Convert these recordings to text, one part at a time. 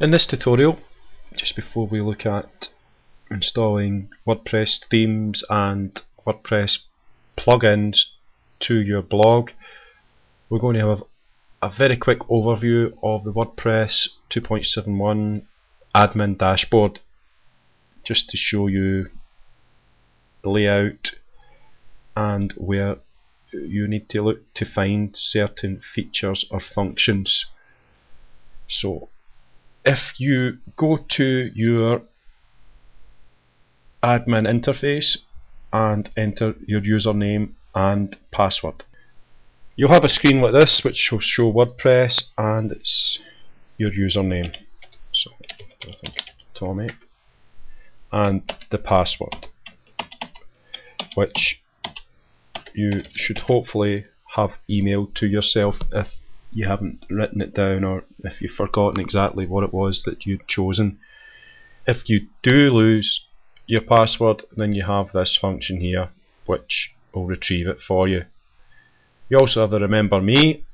In this tutorial, just before we look at installing WordPress themes and WordPress plugins to your blog, we're going to have a very quick overview of the WordPress 2.71 Admin Dashboard, just to show you the layout and where you need to look to find certain features or functions. So if you go to your admin interface and enter your username and password, you'll have a screen like this which will show WordPress and it's your username, so I think Tommy, and the password, which you should hopefully have emailed to yourself if you haven't written it down or if you've forgotten exactly what it was that you'd chosen. If you do lose your password, then you have this function here which will retrieve it for you. You also have the Remember Me.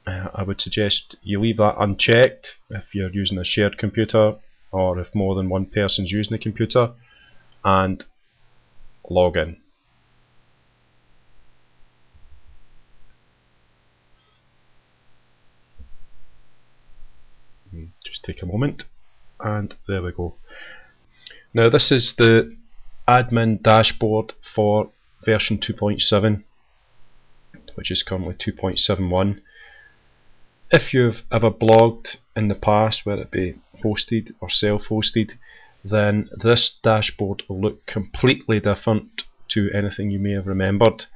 I would suggest you leave that unchecked if you're using a shared computer or if more than one person's using the computer, and login. Just take a moment, and there we go. Now this is the admin dashboard for version 2.7, which is currently 2.71. If you've ever blogged in the past, whether it be hosted or self-hosted, then this dashboard will look completely different to anything you may have remembered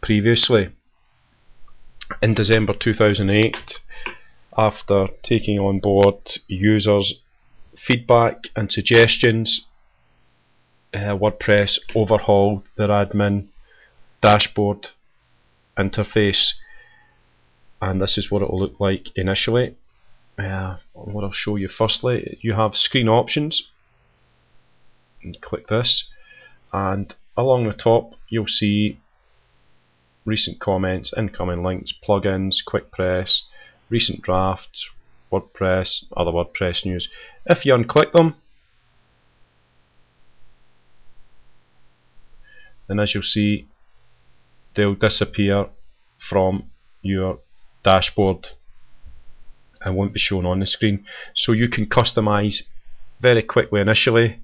previously. In December 2008, after taking on board users' feedback and suggestions, WordPress overhauled their admin dashboard interface, and this is what it will look like initially. What I'll show you firstly, you have screen options, and click this, and along the top you'll see recent comments, incoming links, plugins, quick press, recent drafts, WordPress, other WordPress news. If you unclick them, then as you'll see, they'll disappear from your dashboard and won't be shown on the screen. So you can customize very quickly initially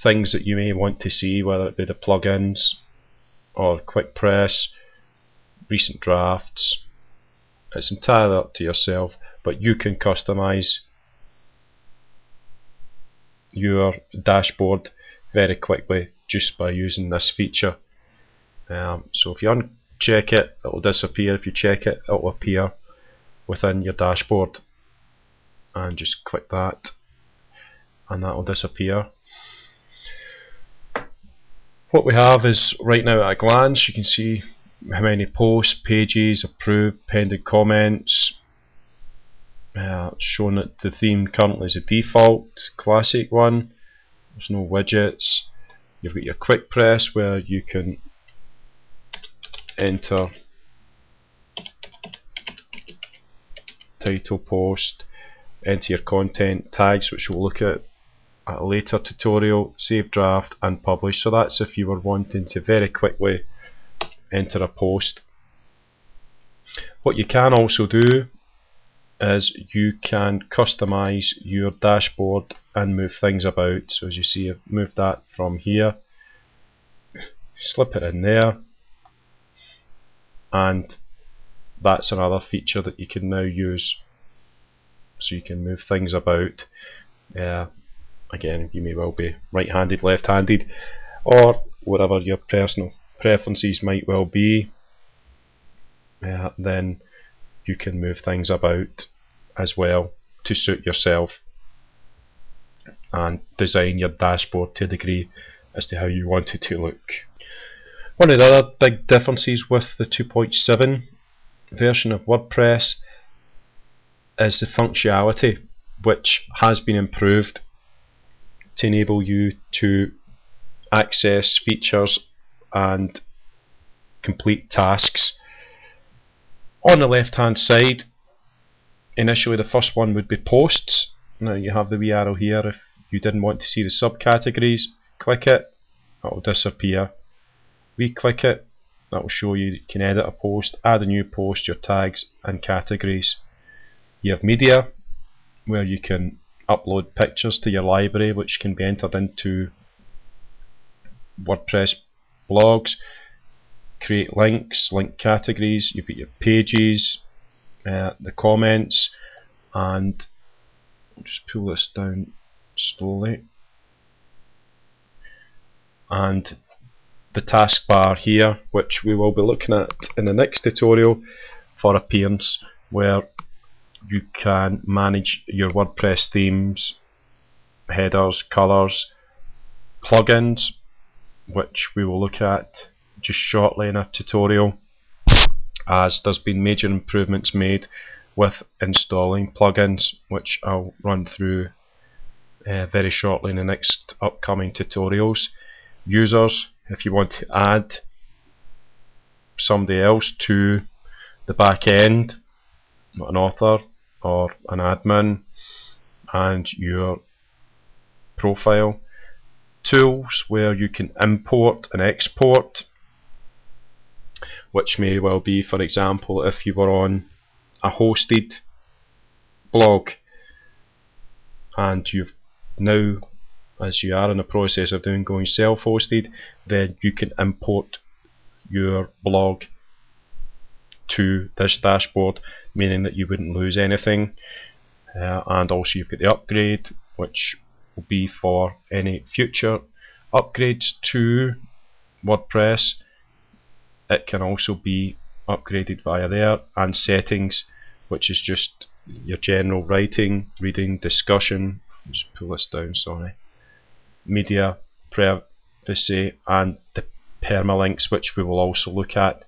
things that you may want to see, whether it be the plugins or quick press, recent drafts. It's entirely up to yourself, but you can customize your dashboard very quickly just by using this feature. So if you uncheck it, it will disappear. If you check it, it will appear within your dashboard, and just click that and that will disappear. What we have is, right now at a glance, you can see how many posts, pages, approved, pending comments. It's shown that the theme currently is a default classic one. There's no widgets. You've got your quick press where you can enter title, post, enter your content, tags, which we'll look at a later tutorial, save draft and publish. So that's if you were wanting to very quickly enter a post. What you can also do is you can customize your dashboard and move things about. So as you see, I've moved that from here, slip it in there, and that's another feature that you can now use. So you can move things about. Again, you may well be right-handed, left-handed, or whatever your personal preferences might well be. Then you can move things about as well to suit yourself and design your dashboard to a degree as to how you want it to look. One of the other big differences with the 2.7 version of WordPress is the functionality, which has been improved to enable you to access features and complete tasks. On the left hand side Initially the first one would be posts. Now you have the wee arrow here. If you didn't want to see the subcategories, click it, that will disappear. Re-click it, that will show you can edit a post, add a new post, your tags and categories. You have media, where you can upload pictures to your library which can be entered into WordPress blogs, create links, link categories. You've got your pages, the comments, and I'll just pull this down slowly, and the taskbar here, which we will be looking at in the next tutorial for appearance, where you can manage your WordPress themes, headers, colours, plugins, which we will look at just shortly in a tutorial, as there's been major improvements made with installing plugins, which I'll run through very shortly in the next upcoming tutorials. Users, if you want to add somebody else to the back end, an author or an admin, and your profile. Tools, where you can import and export, which may well be, for example, if you were on a hosted blog and you've now, as you are in the process of going self-hosted, then you can import your blog to this dashboard, meaning that you wouldn't lose anything. And also you've got the upgrade, which will be for any future upgrades to WordPress. It can also be upgraded via there, and settings, which is just your general writing, reading, discussion. Just pull this down, sorry. Media, privacy, and the permalinks, which we will also look at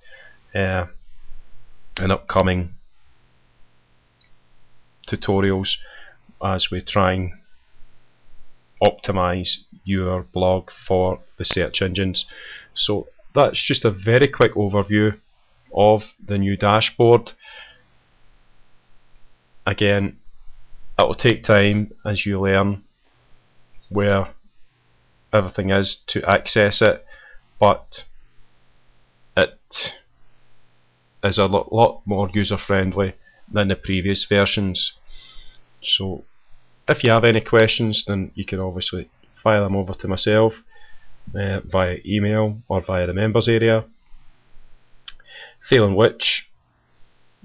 in upcoming tutorials as we try and optimize your blog for the search engines. So that's just a very quick overview of the new dashboard. Again, it will take time as you learn where everything is to access it, but it is a lot more user friendly than the previous versions. So if you have any questions, then you can obviously file them over to myself via email or via the members area. Failing which,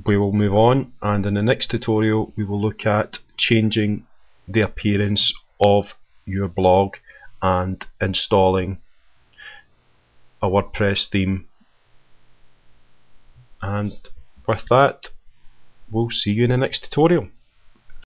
we will move on, and in the next tutorial we will look at changing the appearance of your blog and installing a WordPress theme. And with that, we'll see you in the next tutorial.